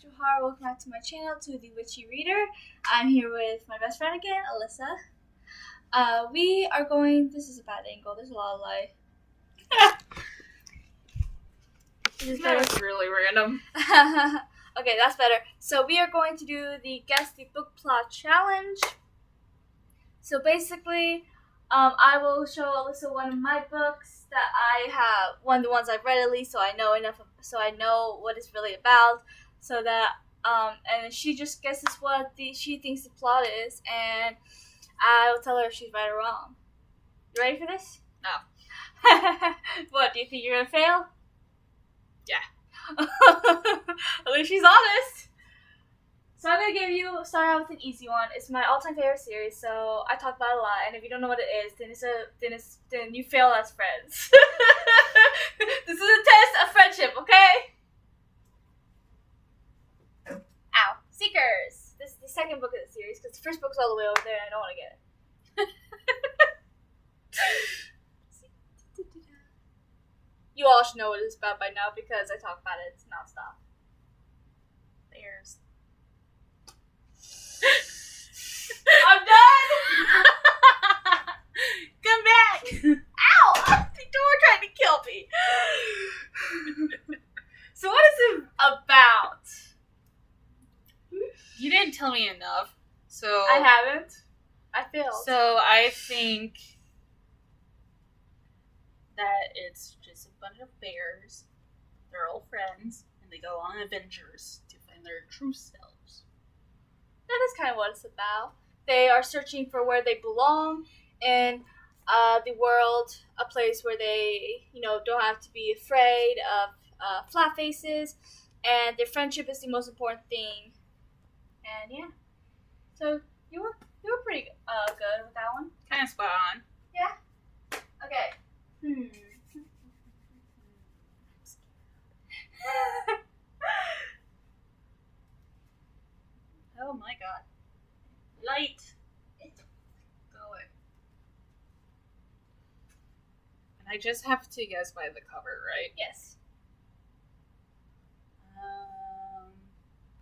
Johar. Welcome back to my channel, to the Witchy Reader. I'm here with my best friend again, Alyssa. We are going. This is a bad angle. There's a lot of light. That's really random. Okay, that's better. So we are going to do the Guess the Book Plot Challenge. So basically, I will show Alyssa one of my books that I have, one of the ones I've read at least, so I know enough, so I know what it's really about, so that, and she just guesses what she thinks the plot is, and I will tell her if she's right or wrong. You ready for this? No. What, do you think you're gonna fail? Yeah. At least she's honest. So I'm gonna start out with an easy one. It's my all-time favorite series, so I talk about it a lot. And if you don't know what it is, then you fail as friends. This is a test of friendship, okay? Ow, Seekers. This is the second book of the series because the first book's all the way over there, and I don't want to get it. You all should know what it's about by now because I talk about it nonstop. Bears. I'm done! Come back! Ow! The door trying to kill me. So what is it about? You didn't tell me enough, so... I haven't. I failed. So I think that it's just a bunch of bears. They're all friends, and they go on adventures to find their true selves. That is kind of what it's about. They are searching for where they belong in the world, a place where they, don't have to be afraid of flat faces, and their friendship is the most important thing. And yeah, so you were pretty good with that one. Kind of spot on. Yeah. Okay. Oh my god. Light. Go away. And I just have to guess by the cover, right? Yes.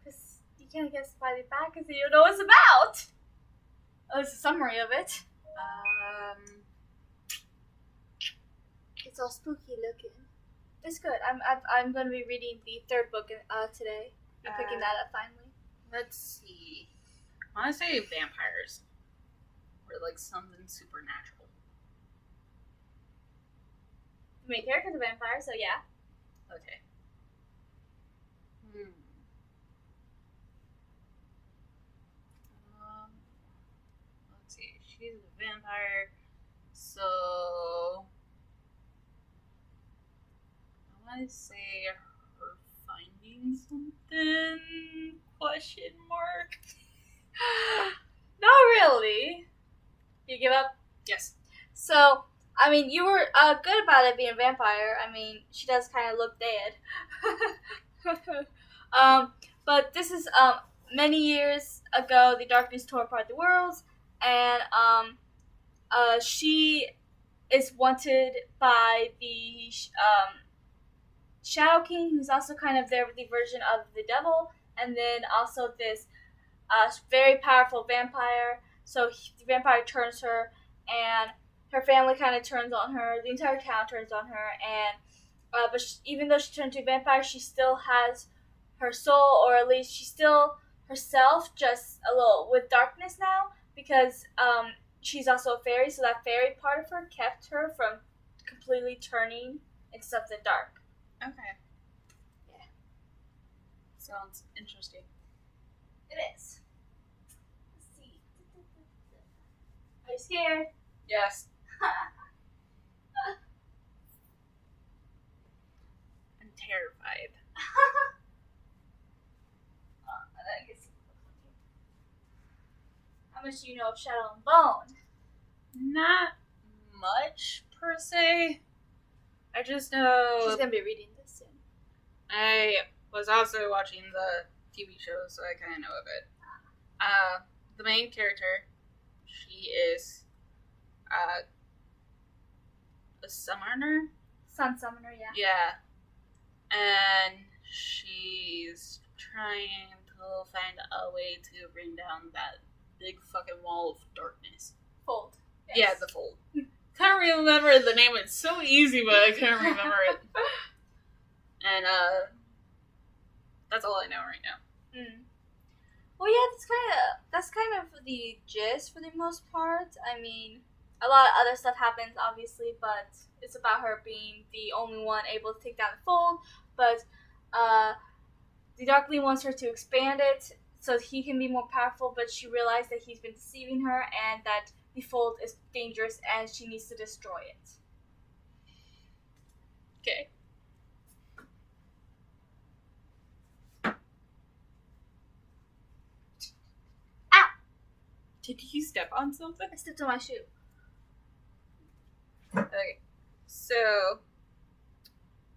Because you can't guess by the back because you don't know what it's about. Oh, it's a summary of it. It's all spooky looking. It's good. I'm going to be reading the third book today. I'm picking that up finally. Let's see. I want to say vampires. Or like something supernatural. The main character's a vampire, so yeah. Okay. Let's see. She's a vampire, so I want to say her finding something? Question mark. Not really. You give up? Yes. So, I mean, you were good about it being a vampire. I mean, she does kind of look dead. But this is many years ago. The darkness tore apart the world, and she is wanted by the Shadow King, who's also kind of there with the version of the devil, and then also this very powerful vampire. So the vampire turns her, and her family kind of turns on her. The entire town turns on her, and but even though she turned to a vampire, she still has her soul, or at least she's still herself, just a little with darkness now, because she's also a fairy. So that fairy part of her kept her from completely turning into something dark. Okay. Yeah. Sounds interesting. It is. Let's see. Are you scared? Yes. I'm terrified. How much do you know of Shadow and Bone? Not much, per se. I just know... She's going to be reading this soon. I was also watching the TV show, so I kind of know of it. The main character, she is a summoner? Sun Summoner, yeah. Yeah. And she's trying to find a way to bring down that big fucking wall of darkness. Fold. Yes. Yeah, the fold. Can't remember the name. It's so easy, but I can't remember it. And that's all I know right now. Well, yeah, that's kind of the gist for the most part. I mean, a lot of other stuff happens, obviously, but it's about her being the only one able to take down the fold. But the Darkling wants her to expand it so he can be more powerful, but she realized that he's been deceiving her and that the fold is dangerous and she needs to destroy it. Okay. Ow! Did you step on something? I stepped on my shoe. Okay. So,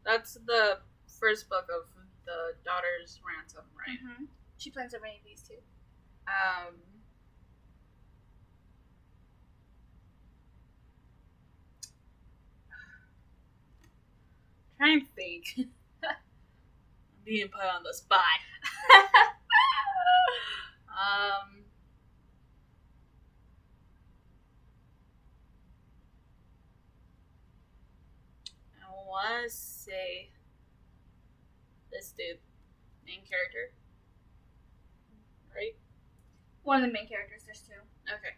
that's the first book of the Daughter's Ransom, right? Mm-hmm. She plans on reading these two. Trying to think. I'm being put on the spot. I want to say this dude, main character, right? One of the main characters, there's two. Okay.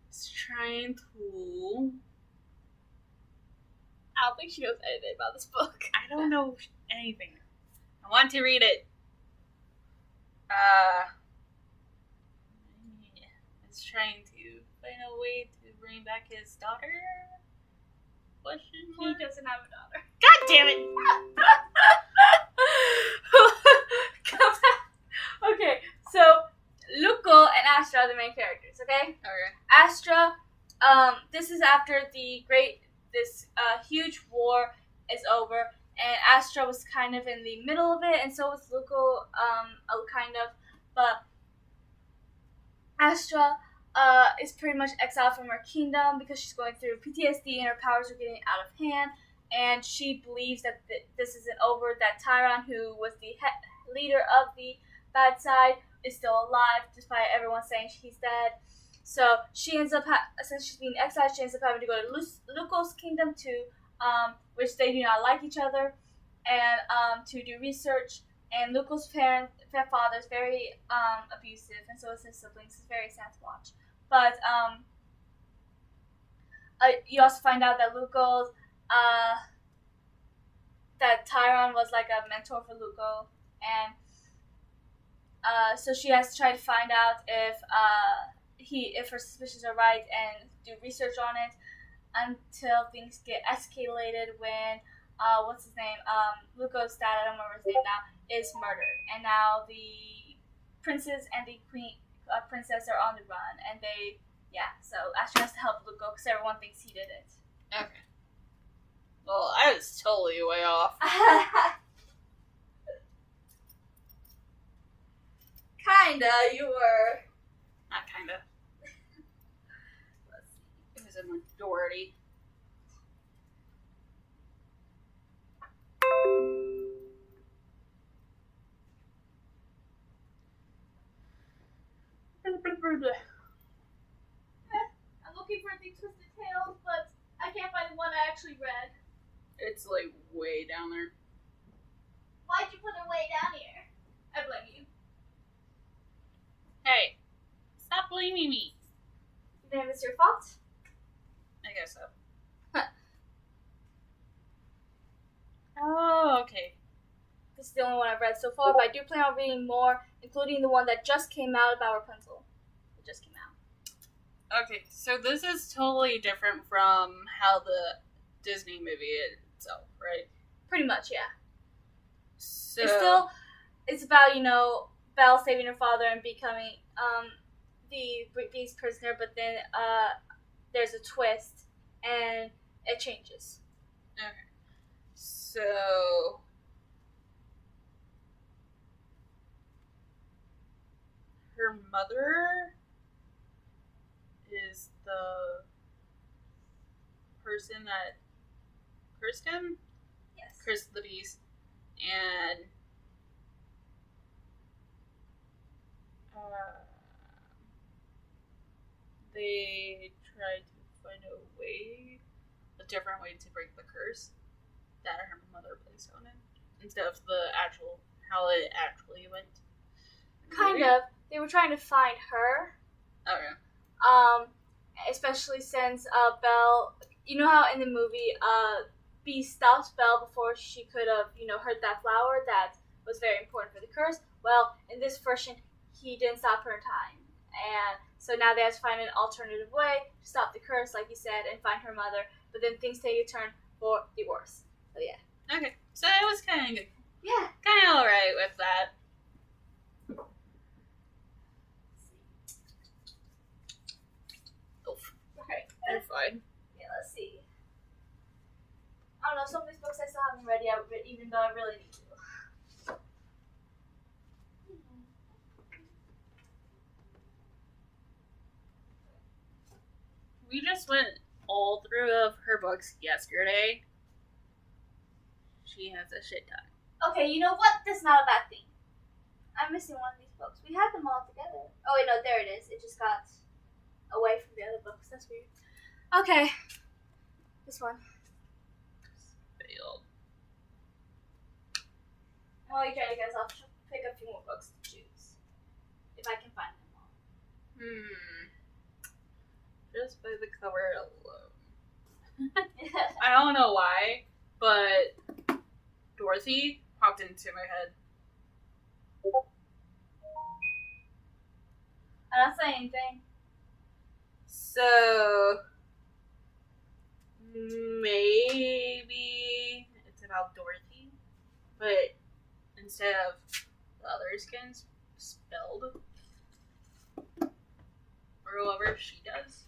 Is trying to. I don't think she knows anything about this book. I don't know anything. I want to read it. It's trying to find a way to bring back his daughter? Question mark? He doesn't have a daughter. God damn it! Okay, so Luco and Astra are the main characters, okay? Okay. Astra, this is after this huge war is over, and Astra was kind of in the middle of it, and so was Luco, kind of, but Astra is pretty much exiled from her kingdom because she's going through PTSD and her powers are getting out of hand, and she believes that this isn't over, that Tyron, who was the leader of the bad side, is still alive, despite everyone saying he's dead. So she ends up, since she's being exiled, she ends up having to go to Luco's kingdom which they do not like each other, and to do research. And Luco's father is very abusive, and so is his siblings. It's very sad to watch. But you also find out that that Tyron was like a mentor for Luco, and so she has to try to find out if her suspicions are right and do research on it until things get escalated when what's his name? Luco's dad, I don't remember his name now, is murdered, and now the princes and the princess are on the run, and so Astra has to help Luco because everyone thinks he did it. Okay. Well, I was totally way off. Kinda, you were. Not kinda. It was a majority. I'm looking for the Twisted Tales, but I can't find the one I actually read. It's like way down there. Why'd you put it way down here? I blame you. Hey, stop blaming me. You think it's your fault? I guess so. Oh, okay. This is the only one I've read so far, but I do plan on reading more, including the one that just came out about Rapunzel. It just came out. Okay, so this is totally different from how the Disney movie itself, right? Pretty much, yeah. So It's about, Belle saving her father and becoming the Beast prisoner, but then there's a twist and it changes. Okay. So her mother is the person that cursed him? Yes. Cursed the beast. and they try to find a different way to break the curse that her mother placed on it, instead of how it actually went. Kind of. They were trying to find her. Okay. Especially since Belle, you know how in the movie, Beast stops Belle before she could have, heard that flower that was very important for the curse. Well, in this version, he didn't stop her in time. And so now they have to find an alternative way to stop the curse, like you said, and find her mother. But then things take a turn for the worse. So yeah. Okay. So it was kind of good. Yeah. Kind of alright with that. Oof. Okay. They're fine. Yeah, let's see. I don't know, some of these books I still haven't read yet, but even though I really need to. We just went all through of her books yesterday. She has a shit ton. Okay, you know what? That's not a bad thing. I'm missing one of these books. We had them all together. Oh wait, no, there it is. It just got away from the other books. That's weird. Okay. This one. Failed. While you try to guess, I'll pick a few more books to choose. If I can find them all. Just by the cover alone. I don't know why, but Dorothy popped into my head. I'm not saying anything. So maybe it's about Dorothy, but instead of the other skins spelled, or whatever she does.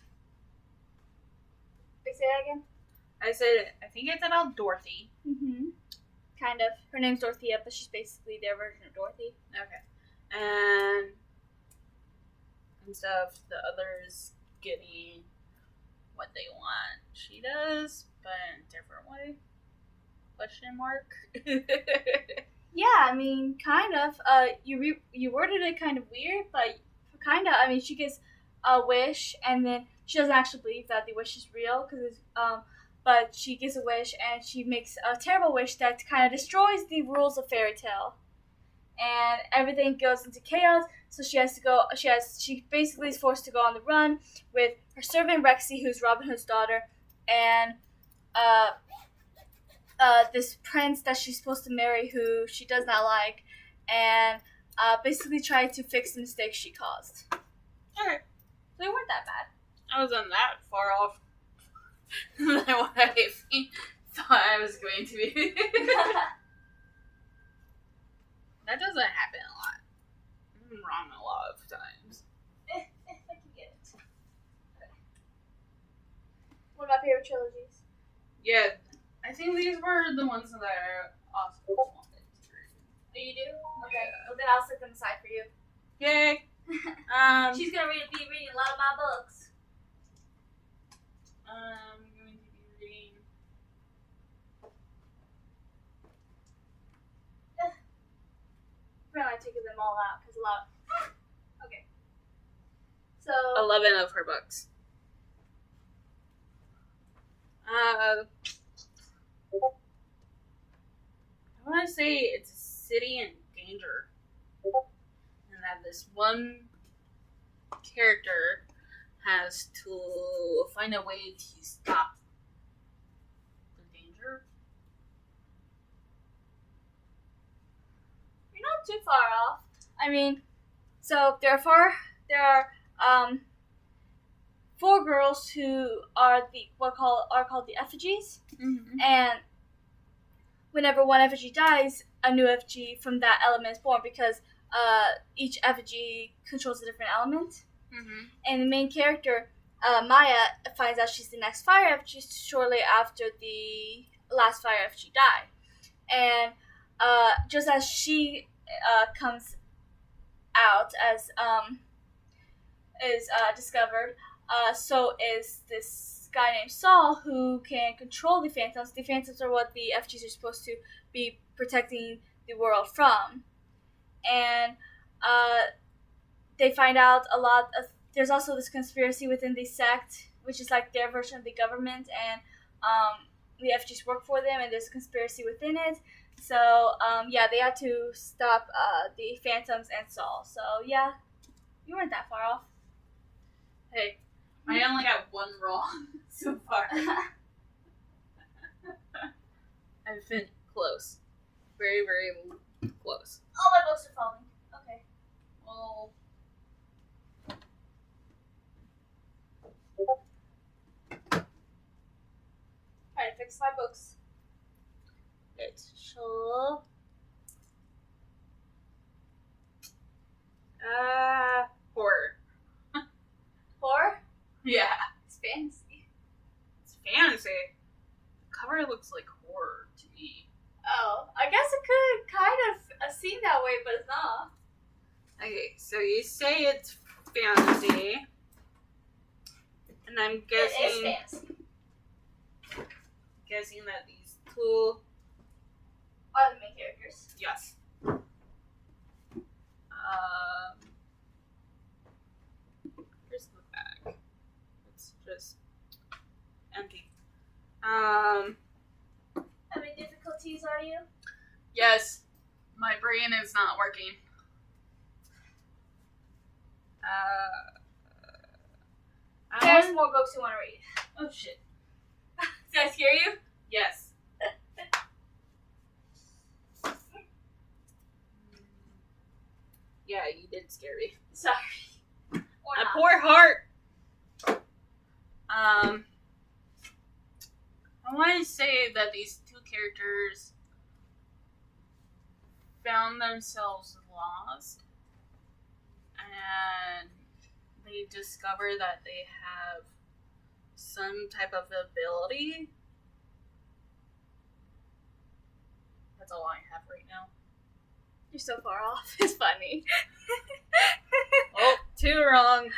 Say that again? I said I think it's about Dorothy. Kind of. Her name's Dorothea, but she's basically their version of Dorothy. Okay. And instead of the others getting what they want, she does, but in a different way. Question mark. Yeah, I mean, kind of. You worded it kind of weird, but kind of. I mean, she gets a wish, and then she doesn't actually believe that the wish is real, but she gets a wish, and she makes a terrible wish that kind of destroys the rules of fairy tale, and everything goes into chaos. So she has to go. She basically is forced to go on the run with her servant Rexy, who's Robin Hood's daughter, and this prince that she's supposed to marry, who she does not like, and basically try to fix the mistakes she caused. Okay. They weren't that bad. I wasn't that far off than what I thought I was going to be. That doesn't happen a lot. I'm wrong a lot of times. I can get it. Okay. One of my favorite trilogies. Yeah, I think these were the ones that I also wanted to read. Oh, you do? Okay. Yeah. Well, then I'll set them aside for you. Yay! She's gonna be reading a lot of my books. I'm going to be reading. Probably taking them all out because a lot. Okay. So 11 of her books. I want to say it's a city in danger, and that this one character has to find a way to stop the danger. you're not too far off. I mean, so there are 4 girls who are called the effigies, and whenever one effigy dies, a new effigy from that element is born because each effigy controls a different element. And the main character, Maya, finds out she's the next fire effigy shortly after the last fire effigy died. And just as she comes out as is discovered, so is this guy named Saul who can control the phantoms. The phantoms are what the effigies are supposed to be protecting the world from. And they find out a lot of. There's also this conspiracy within the sect, which is like their version of the government, and the FGs work for them, and there's a conspiracy within it. So they had to stop the Phantoms and Saul. So yeah, you weren't that far off. Hey, I only got one wrong so far. I've been close. Very, very close. Oh, my books are falling. Okay. Well, Try to fix my books. it's sure. Horror. Horror? Yeah. It's fantasy. It's fantasy. The cover looks like horror to me. Oh, I guess it could kind of seem that way, but it's not. Okay, so you say it's fantasy. And I'm guessing It is fantasy. Guessing that these two Are the main characters. yes. Here's the bag. It's just empty. How many difficulties are you? Yes. My brain is not working. There's more books you want to read. Oh shit. Did I scare you? Yes. Yeah, you did scare me. Sorry. Or My not. poor heart. I want to say that these two characters found themselves lost, and they discover that they have some type of ability. That's all I have right now. You're so far off. It's funny. Oh, two wrong.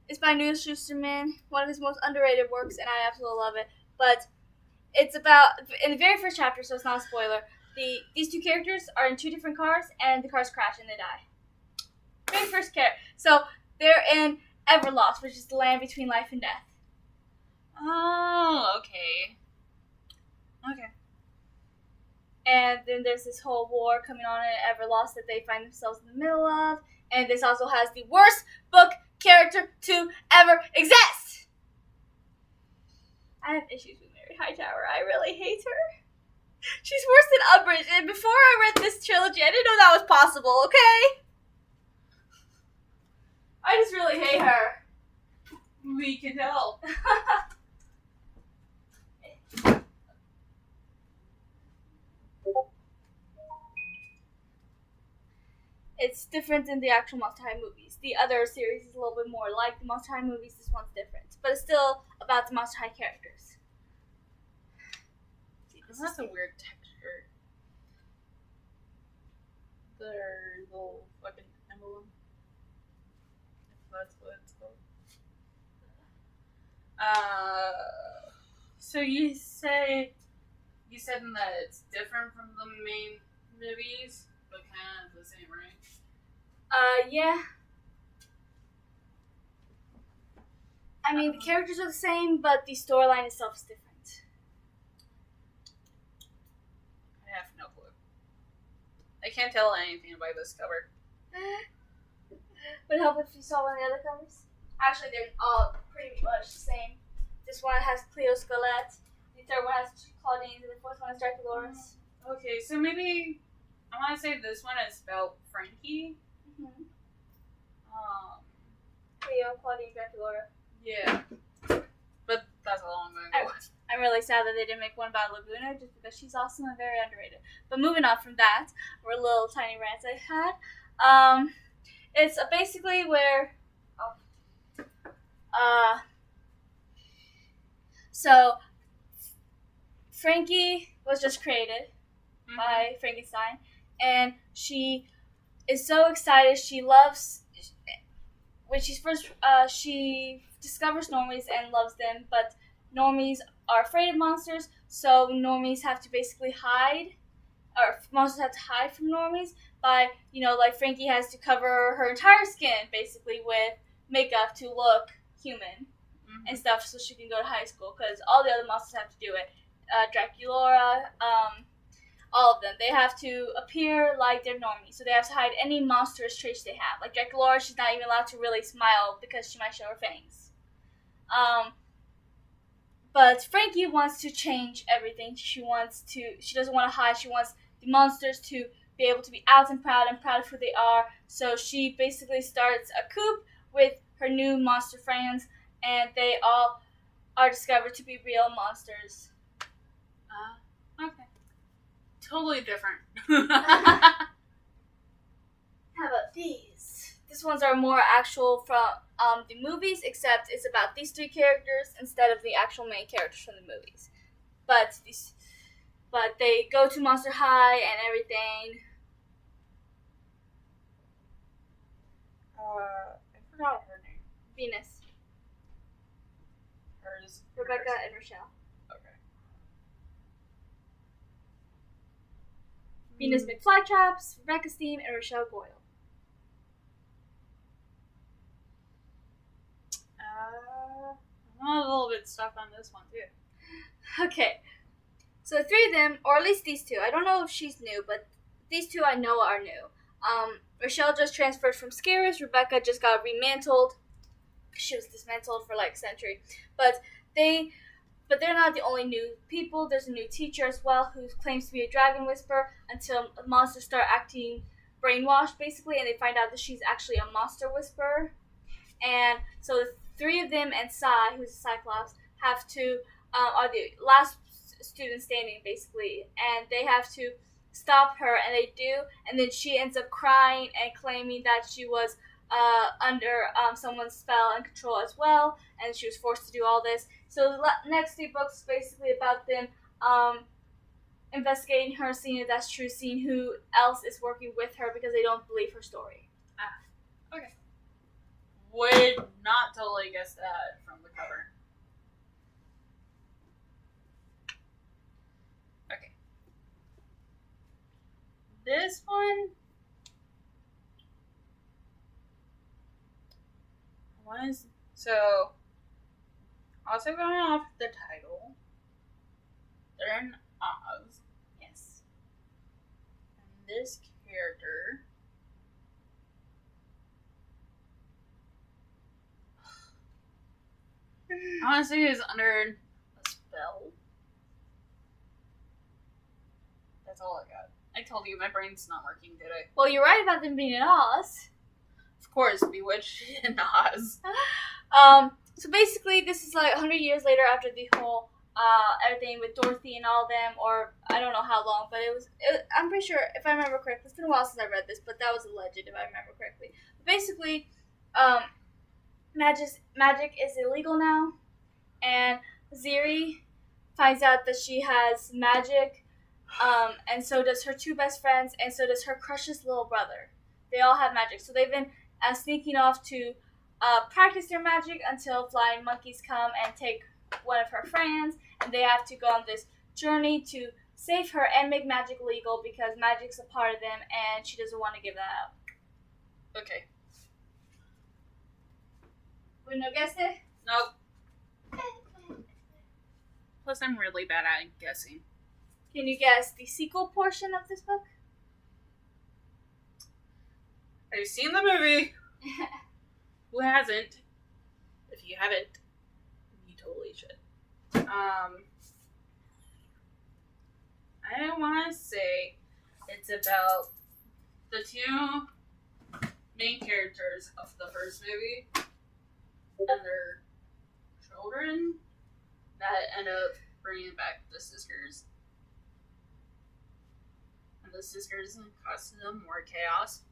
It's by Neil Schusterman, one of his most underrated works, and I absolutely love it. But it's about, in the very first chapter, so it's not a spoiler, these two characters are in two different cars, and the cars crash and they die. Very first character. So they're in Everlost, which is the land between life and death. Oh, okay. Okay. And then there's this whole war coming on in Everlost that they find themselves in the middle of. And this also has the worst book character to ever exist. I have issues with Mary Hightower. I really hate her. She's worse than Umbridge. And before I read this trilogy, I didn't know that was possible, okay? I just really hate her. We can tell. It's different than the actual Monster High movies. The other series is a little bit more like the Monster High movies. This one's different. But it's still about the Monster High characters. That's a weird texture. Their little fucking emblem. If that's what it's called. So you said that it's different from the main movies, but kind of the same, right? Yeah. I mean, the characters are the same, but the storyline itself is different. I have no clue. I can't tell anything by this cover. Would it help if you saw one of the other covers? Actually, they're all pretty much the same. This one has Cleo Scolette, the third one has Claudine, and the fourth one is Draculaurus. Okay, so maybe I want to say this one is spelled Frankie. Mm-hmm. Cleo, Claudine, Draculaura. Yeah. But that's a long way ago. I'm really sad that they didn't make one about Laguna, just because she's awesome and very underrated. But moving on from that, or a little tiny rants I had, it's basically where, so Frankie was just created by Frankenstein, and she is so excited. She loves, when she's first, she discovers normies and loves them, but normies are afraid of monsters, So normies have to basically hide, or monsters have to hide from normies by, like Frankie has to cover her entire skin basically with makeup to look human and stuff, so she can go to high school. Because all the other monsters have to do it. Draculaura, all of them. They have to appear like they're normies, so they have to hide any monstrous traits they have. Like Draculaura, she's not even allowed to really smile because she might show her fangs. But Frankie wants to change everything. She doesn't want to hide. She wants the monsters to be able to be out and proud of who they are. So she basically starts a coup with her new monster friends, and they all are discovered to be real monsters. Okay. Totally different. How about these? These ones are more actual from the movies, except it's about these three characters instead of the actual main characters from the movies. But they go to Monster High and everything. I forgot her name. Venus, Hers. Rebecca, and Rochelle. Okay. Venus made flytraps, Rebecca steam, and Rochelle Goyle. I'm a little bit stuck on this one too. Okay, so the three of them, or at least these two. I don't know if she's new, but these two I know are new. Rochelle just transferred from Scaris. Rebecca just got remantled. She was dismantled for like a century, but they're not the only new people. There's a new teacher as well who claims to be a dragon whisperer until monsters start acting brainwashed, basically, and they find out that she's actually a monster whisperer. And so the three of them and Sai, who's a Cyclops, have to are the last students standing, basically, and they have to stop her, and they do, and then she ends up crying and claiming that she was under someone's spell and control as well, and she was forced to do all this. So the next three books is basically about them investigating her, seeing if that's true, seeing who else is working with her because they don't believe her story. Okay. Would not totally guess that from the cover. Okay. This one, so also going off the title, they're in Oz. Yes. And this character, honestly, is under a spell. That's all I got. I told you my brain's not working today. Well, you're right about them being in Oz. Of course, Bewitched in Oz. So basically, this is like 100 years later after the whole everything with Dorothy and all them, or I don't know how long, but I'm pretty sure, if I remember correctly, it's been a while since I read this, but that was a legend if I remember correctly. But basically, magic is illegal now, and Ziri finds out that she has magic, and so does her two best friends, and so does her crush's little brother. They all have magic, so they've been sneaking off to practice their magic until flying monkeys come and take one of her friends, and they have to go on this journey to save her and make magic legal because magic's a part of them, and she doesn't want to give that up. Okay. We no guess it? Nope. Plus, I'm really bad at guessing. Can you guess the sequel portion of this book? I've seen the movie. Who hasn't? If you haven't, you totally should. I want to say it's about the two main characters of the first movie and their children that end up bringing back the sisters. And the sisters cause them more chaos,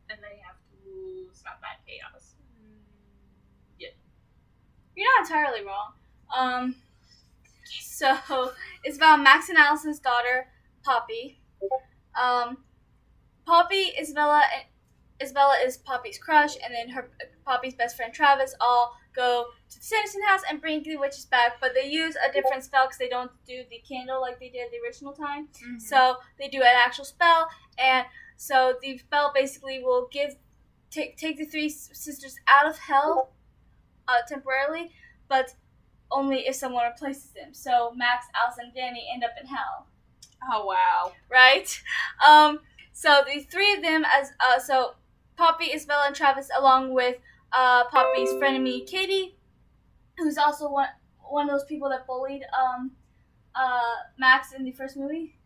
and they have to stop that chaos. Yeah. You're not entirely wrong. So it's about Max and Allison's daughter, Poppy. Poppy, Isabella, Isabella is Poppy's crush, and then her Poppy's best friend Travis all go to the Sanderson house and bring the witches back, but they use a different spell because they don't do the candle like they did the original time. Mm-hmm. So they do an actual spell, and so the spell basically will take the three sisters out of hell temporarily, but only if someone replaces them. So Max, Alice, and Danny end up in hell. Oh, wow. Right? So the three of them, so Poppy, Isabella, and Travis, along with Poppy's frenemy Katie, who's also one of those people that bullied Max in the first movie.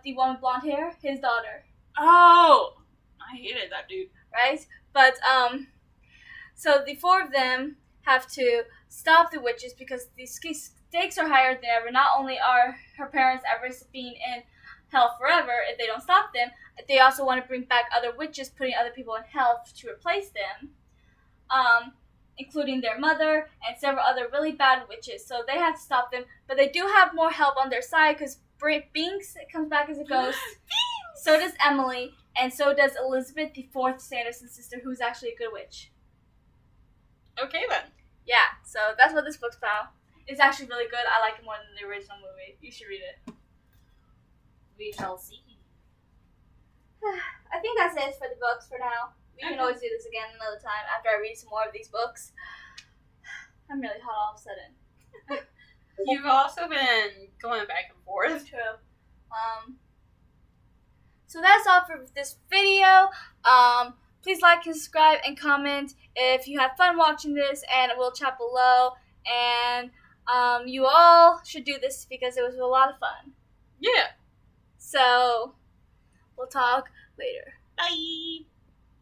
The one with blonde hair, his daughter. Oh! I hated that dude. Right? But, so the four of them have to stop the witches because the stakes are higher than ever. Not only are her parents at risk of being in hell forever if they don't stop them, they also want to bring back other witches, putting other people in hell to replace them, including their mother and several other really bad witches. So they have to stop them, but they do have more help on their side because Binks comes back as a ghost. So does Emily, and so does Elizabeth, the fourth Sanderson sister, who's actually a good witch. Okay then. Yeah, so that's what this book's about. It's actually really good. I like it more than the original movie. You should read it. We shall see. I think that's it for the books for now. We can always do this again another time after I read some more of these books. I'm really hot all of a sudden. You've also been going back and forth. True. So that's all for this video. Please like, subscribe, and comment if you have fun watching this, and we'll chat below. And you all should do this because it was a lot of fun. Yeah. So, we'll talk later. Bye.